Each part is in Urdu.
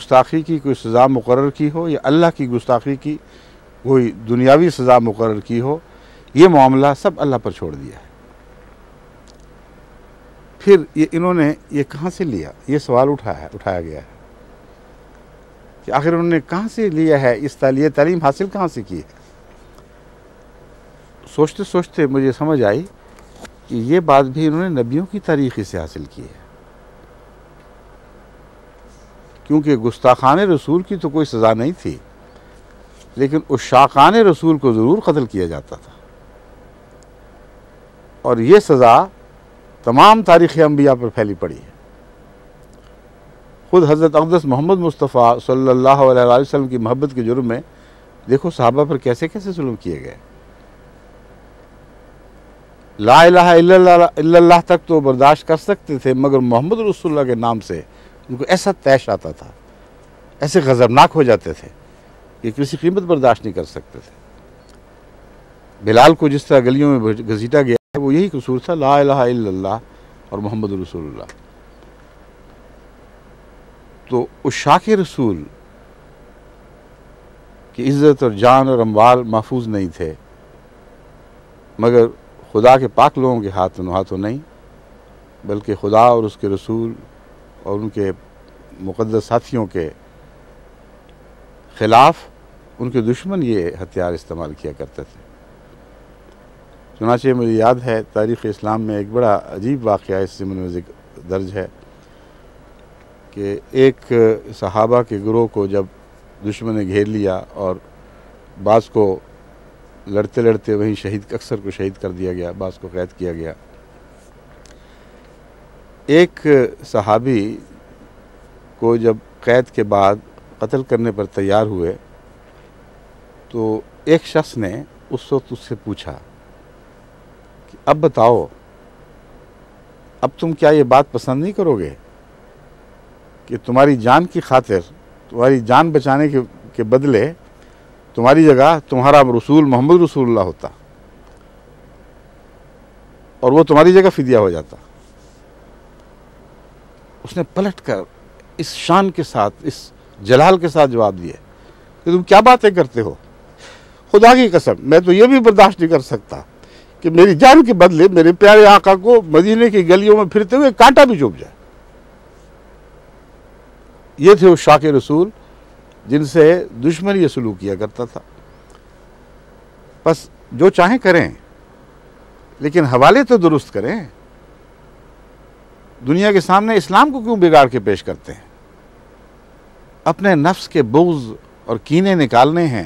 گستاخی کی کوئی سزا مقرر کی ہو یا اللہ کی گستاخی کی کوئی دنیاوی سزا مقرر کی ہو، یہ معاملہ سب اللہ پر چھوڑ دیا ہے۔ پھر انہوں نے یہ کہاں سے لیا؟ یہ سوال اٹھایا گیا ہے کہ آخر انہوں نے کہاں سے لیا ہے، یہ تعلیم حاصل کہاں سے کی ہے؟ سوچتے سوچتے مجھے سمجھ آئی کہ یہ بات بھی انہوں نے نبیوں کی تاریخ سے حاصل کی ہے، کیونکہ گستاخان رسول کی تو کوئی سزا نہیں تھی، لیکن عشاقان رسول کو ضرور قتل کیا جاتا تھا، اور یہ سزا تمام تاریخ انبیاء پر پھیلی پڑی ہے۔ خود حضرت اقدس محمد مصطفیٰ صلی اللہ علیہ وسلم کی محبت کے جرم میں دیکھو صحابہ پر کیسے کیسے ظلم کیے گئے۔ لا الہ الا اللہ تک تو برداشت کر سکتے تھے، مگر محمد رسول اللہ کے نام سے ان کو ایسا طیش آتا تھا، ایسے غضبناک ہو جاتے تھے کہ کسی قیمت برداشت نہیں کر سکتے تھے۔ بلال کو جس طرح گلیوں میں گھسیٹا گیا ہے، وہ یہی قصور تھا، لا الہ الا اللہ اور محمد رسول اللہ۔ تو عشاق رسول کی عزت اور جان اور اموال محفوظ نہیں تھے، مگر خدا کے پاک لوگوں کے ہاتھوں نہیں، بلکہ خدا اور اس کے رسول اور ان کے مقدس ساتھیوں کے خلاف ان کے دشمن یہ ہتھیار استعمال کیا کرتے تھے۔ چنانچہ مجھے یاد ہے تاریخ اسلام میں ایک بڑا عجیب واقعہ اس ضمن میں درج ہے کہ ایک صحابہ کے گروہ کو جب دشمن نے گھیر لیا اور بعض کو لڑتے لڑتے وہیں اکثر کو شہید کر دیا گیا، بعض کو قید کیا گیا۔ ایک صحابی کو جب قید کے بعد قتل کرنے پر تیار ہوئے تو ایک شخص نے اس وقت اس سے پوچھا کہ اب بتاؤ، اب تم کیا یہ بات پسند نہیں کرو گے کہ تمہاری جان کی خاطر، تمہاری جان بچانے کے بدلے تمہاری جگہ تمہارا رسول محمد رسول اللہ ہوتا اور وہ تمہاری جگہ فدیہ ہو جاتا؟ اس نے پلٹ کر اس شان کے ساتھ، اس جلال کے ساتھ جواب دیا کہ تم کیا باتیں کرتے ہو، خدا کی قسم میں تو یہ بھی برداشت نہیں کر سکتا کہ میری جان کے بدلے میرے پیارے آقا کو مدینے کی گلیوں میں پھرتے ہوئے کانٹا بھی چبھ جائے۔ یہ تھے عشاق رسول جن سے دشمن یہ سلوک کیا کرتا تھا۔ بس جو چاہیں کریں، لیکن حوالے تو درست کریں۔ دنیا کے سامنے اسلام کو کیوں بگاڑ کے پیش کرتے ہیں؟ اپنے نفس کے بغض اور کینے نکالنے ہیں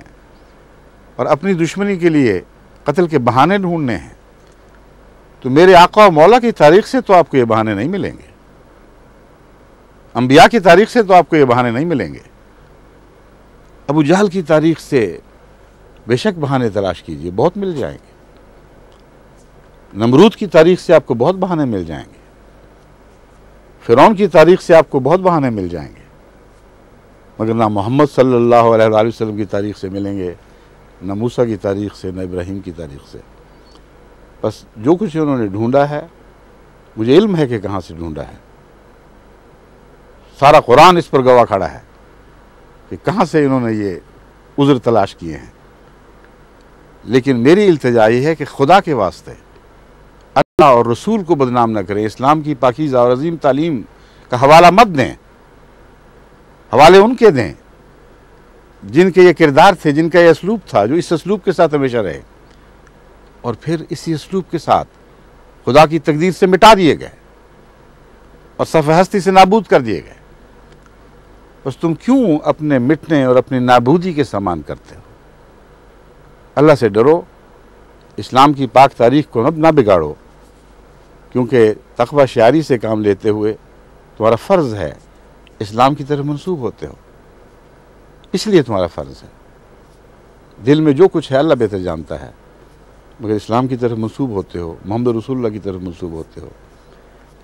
اور اپنی دشمنی کے لیے قتل کے بہانے ڈھونڈنے ہیں، تو میرے آقا و مولا کی تاریخ سے تو آپ کو یہ بہانے نہیں ملیں گے، انبیاء کی تاریخ سے تو آپ کو یہ بہانے نہیں ملیں گے۔ ابو جہل کی تاریخ سے بے شک بہانے تلاش کیجئے، بہت مل جائیں گے۔ نمرود کی تاریخ سے آپ کو بہت بہانے مل جائیں گے، فرعون کی تاریخ سے آپ کو بہت بہانے مل جائیں گے، مگر نہ محمد صلی اللہ علیہ وآلہ وسلم کی تاریخ سے ملیں گے، نہ موسیٰ کی تاریخ سے، نہ ابراہیم کی تاریخ سے۔ بس جو کچھ انہوں نے ڈھونڈا ہے، مجھے علم ہے کہ کہاں سے ڈھونڈا ہے، سارا قرآن اس پر گواہ کھڑا ہے کہ کہاں سے انہوں نے یہ عذر تلاش کیے ہیں۔ لیکن میری التجا یہ ہے کہ خدا کے واسطے اللہ اور رسول کو بدنام نہ کریں، اسلام کی پاکیزہ اور عظیم تعلیم کا حوالہ مت دیں، حوالے ان کے دیں جن کے یہ کردار تھے، جن کا یہ اسلوب تھا، جو اس اسلوب کے ساتھ ہمیشہ رہے، اور پھر اسی اسلوب کے ساتھ خدا کی تقدیر سے مٹا دیے گئے اور صفحہ ہستی سے نابود کر دیے گئے۔ بس تم کیوں اپنے مٹنے اور اپنی نابودی کے سامان کرتے ہو؟ اللہ سے ڈرو، اسلام کی پاک تاریخ کو نہ بگاڑو، کیونکہ تقوی شعاری سے کام لیتے ہوئے تمہارا فرض ہے اسلام کی طرف منسوب ہوتے ہو، اس لیے تمہارا فرض ہے۔ دل میں جو کچھ ہے اللہ بہتر جانتا ہے، مگر اسلام کی طرف منسوب ہوتے ہو، محمد رسول اللہ کی طرف منسوب ہوتے ہو،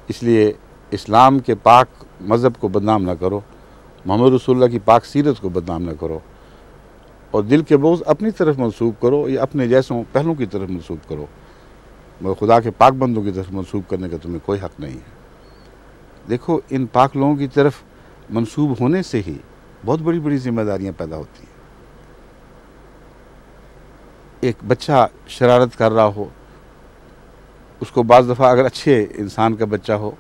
اس لیے اسلام کے پاک مذہب کو بدنام نہ کرو، محمد رسول اللہ کی پاک سیرت کو بدنام نہ کرو، اور دل کے بغض اپنی طرف منسوب کرو یا اپنے جیسوں پہلوں کی طرف منسوب کرو، مگر خدا کے پاک بندوں کی طرف منسوب کرنے کا تمہیں کوئی حق نہیں ہے۔ دیکھو، ان پاک لوگوں کی طرف منسوب ہونے سے ہی بہت بڑی بڑی ذمہ داریاں پیدا ہوتی ہیں۔ ایک بچہ شرارت کر رہا ہو، اس کو بعض دفعہ اگر اچھے انسان کا بچہ ہو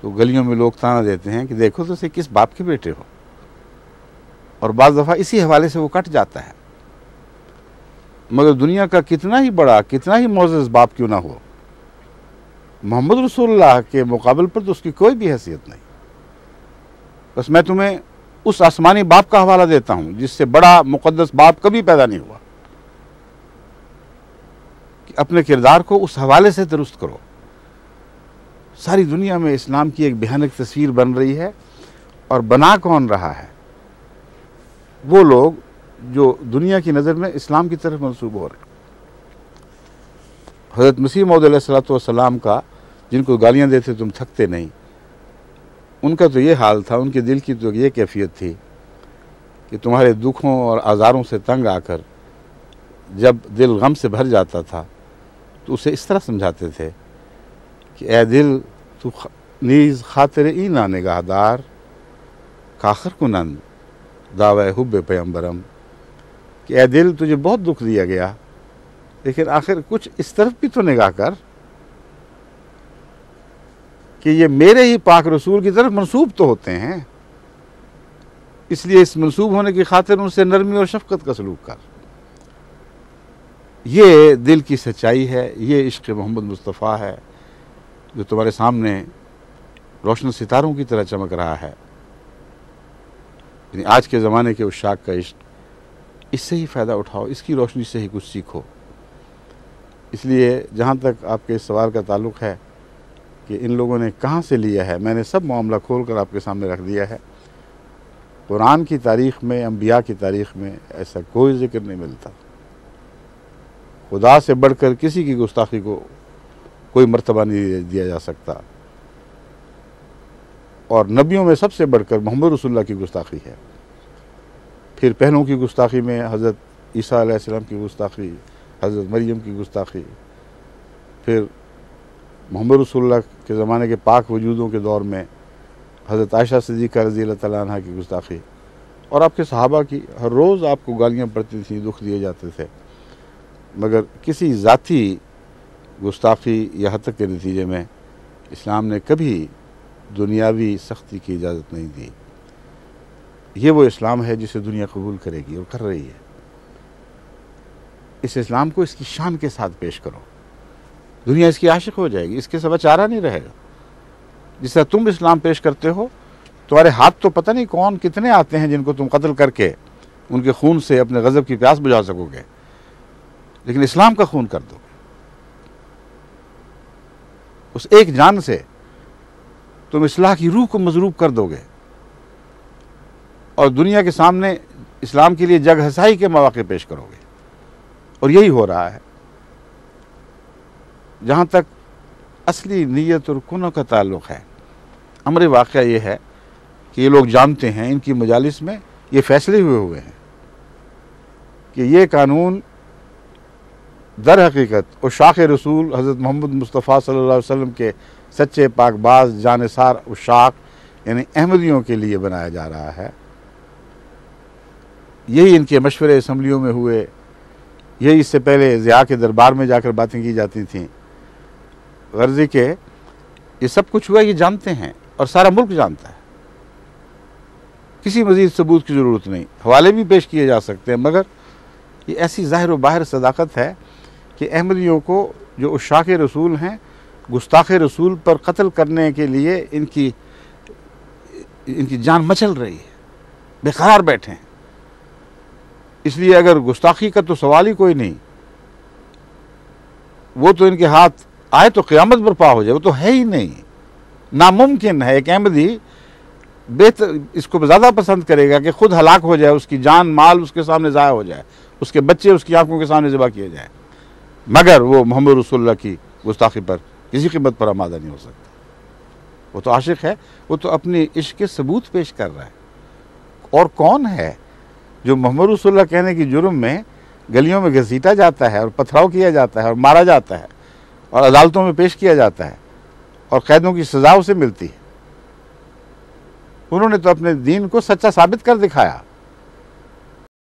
تو گلیوں میں لوگ تانا دیتے ہیں کہ دیکھو تو اسے کس باپ کے بیٹے ہو، اور بعض دفعہ اسی حوالے سے وہ کٹ جاتا ہے۔ مگر دنیا کا کتنا ہی بڑا، کتنا ہی معزز باپ کیوں نہ ہو، محمد رسول اللہ کے مقابل پر تو اس کی کوئی بھی حیثیت نہیں۔ بس میں تمہیں اس آسمانی باپ کا حوالہ دیتا ہوں جس سے بڑا مقدس باپ کبھی پیدا نہیں ہوا، کہ اپنے کردار کو اس حوالے سے درست کرو۔ ساری دنیا میں اسلام کی ایک بھیانک تصویر بن رہی ہے، اور بنا کون رہا ہے؟ وہ لوگ جو دنیا کی نظر میں اسلام کی طرف منسوب ہو رہے ہیں۔ حضرت مسیح موعود علیہ السلام کا جن کو گالیاں دیتے تم تھکتے نہیں، ان کا تو یہ حال تھا، ان کے دل کی تو یہ کیفیت تھی کہ تمہارے دکھوں اور آزاروں سے تنگ آ کر جب دل غم سے بھر جاتا تھا تو اسے اس طرح سمجھاتے تھے کہ اے دل تو نیز خاطر اینا نگاہدار، کاخر کنند دعوی حب پیمبرم، کہ اے دل تجھے بہت دکھ دیا گیا، لیکن آخر کچھ اس طرف بھی تو نگاہ کر کہ یہ میرے ہی پاک رسول کی طرف منسوب تو ہوتے ہیں، اس لیے اس منسوب ہونے کی خاطر ان سے نرمی اور شفقت کا سلوک کر۔ یہ دل کی سچائی ہے، یہ عشق محمد مصطفیٰ ہے جو تمہارے سامنے روشن ستاروں کی طرح چمک رہا ہے۔ یعنی آج کے زمانے کے عشاق کا عشق، اس سے ہی فائدہ اٹھاؤ، اس کی روشنی سے ہی کچھ سیکھو۔ اس لیے جہاں تک آپ کے اس سوال کا تعلق ہے کہ ان لوگوں نے کہاں سے لیا ہے، میں نے سب معاملہ کھول کر آپ کے سامنے رکھ دیا ہے۔ قرآن کی تاریخ میں، انبیاء کی تاریخ میں ایسا کوئی ذکر نہیں ملتا۔ خدا سے بڑھ کر کسی کی گستاخی کو کوئی مرتبہ نہیں دیا جا سکتا، اور نبیوں میں سب سے بڑھ کر محمد رسول اللہ کی گستاخی ہے۔ پھر پہلوں کی گستاخی میں حضرت عیسیٰ علیہ السلام کی گستاخی، حضرت مریم کی گستاخی، پھر محمد رسول اللہ کے زمانے کے پاک وجودوں کے دور میں حضرت عائشہ صدیقہ رضی اللہ تعالیٰ عنہ کی گستاخی، اور آپ کے صحابہ کی ہر روز آپ کو گالیاں پڑتی تھیں، دکھ دیے جاتے تھے، مگر کسی ذاتی گستاخی یا حتک کے نتیجے میں اسلام نے کبھی دنیاوی سختی کی اجازت نہیں دی۔ یہ وہ اسلام ہے جسے دنیا قبول کرے گی اور کر رہی ہے۔ اس اسلام کو اس کی شان کے ساتھ پیش کرو، دنیا اس کی عاشق ہو جائے گی، اس کے سوا چارہ نہیں رہے گا۔ جس طرح تم اسلام پیش کرتے ہو، تمہارے ہاتھ تو پتہ نہیں کون کتنے آتے ہیں جن کو تم قتل کر کے ان کے خون سے اپنے غضب کی پیاس بجھا سکو گے، لیکن اسلام کا خون کر دو گے۔ اس ایک جان سے تم اصلاح کی روح کو مضروب کر دو گے، اور دنیا کے سامنے اسلام کے لیے جگ ہنسائی کے مواقع پیش کرو گے، اور یہی ہو رہا ہے۔ جہاں تک اصلی نیت اور کنوں کا تعلق ہے، امر واقعہ یہ ہے کہ یہ لوگ جانتے ہیں، ان کی مجالس میں یہ فیصلے ہوئے ہیں کہ یہ قانون در حقیقت عشاق رسول حضرت محمد مصطفیٰ صلی اللہ علیہ وسلم کے سچے پاک باز جانثار عشاق یعنی احمدیوں کے لیے بنایا جا رہا ہے۔ یہی ان کے مشورے اسمبلیوں میں ہوئے، یہی اس سے پہلے ضیاء کے دربار میں جا کر باتیں کی جاتی تھیں۔ غرضی کہ یہ سب کچھ ہوا، یہ جانتے ہیں اور سارا ملک جانتا ہے۔ کسی مزید ثبوت کی ضرورت نہیں، حوالے بھی پیش کیے جا سکتے ہیں، مگر یہ ایسی ظاہر و باہر صداقت ہے کہ احمدیوں کو جو عشاق رسول ہیں، گستاخ رسول پر قتل کرنے کے لیے ان کی جان مچل رہی ہے، بے قرار بیٹھے ہیں۔ اس لیے اگر گستاخی کا تو سوال ہی کوئی نہیں، وہ تو ان کے ہاتھ آئے تو قیامت برپا ہو جائے، وہ تو ہے ہی نہیں، ناممکن ہے۔ ایک احمدی بہتر اس کو زیادہ پسند کرے گا کہ خود ہلاک ہو جائے، اس کی جان مال اس کے سامنے ضائع ہو جائے، اس کے بچے اس کی آنکھوں کے سامنے ذبح کیے جائیں، مگر وہ محمد رسول اللہ کی گستاخی پر کسی قیمت پر آمادہ نہیں ہو سکتا۔ وہ تو عاشق ہے، وہ تو اپنی عشق کے ثبوت پیش کر رہا ہے۔ اور کون ہے جو محمد رسول اللہ کہنے کی جرم میں گلیوں میں گھسیٹا جاتا ہے اور پتھراؤ کیا جاتا ہے اور مارا جاتا ہے اور عدالتوں میں پیش کیا جاتا ہے اور قیدوں کی سزا اسے ملتی ہے؟ انہوں نے تو اپنے دین کو سچا ثابت کر دکھایا.